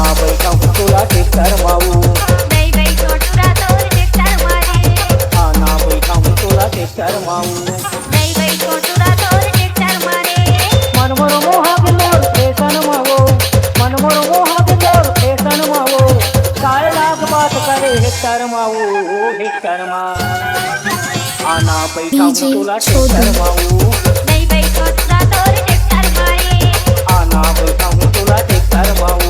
आना बैठा हूँ तुला ट्रैक्टर माऊ नहीं बैठो टुरा तोर ट्रैक्टर मारे आना बैठा हूँ तुला ट्रैक्टर माऊ नहीं बैठो टुरा तोर ट्रैक्टर मारे मन मोर मोहा बिलोर फैशन मावो मन मोर मोहा बिलोर फैशन मावो काय लाख बात करे हेक्टर माऊ हेक्टर मा आना बैठा हूँ DJ तुला छोटू। ट्रैक्टर माऊ नहीं बैठो टुरा तोर ट्रैक्टर मारे आना बैठा हूँ तुला ट्रैक्टर माऊ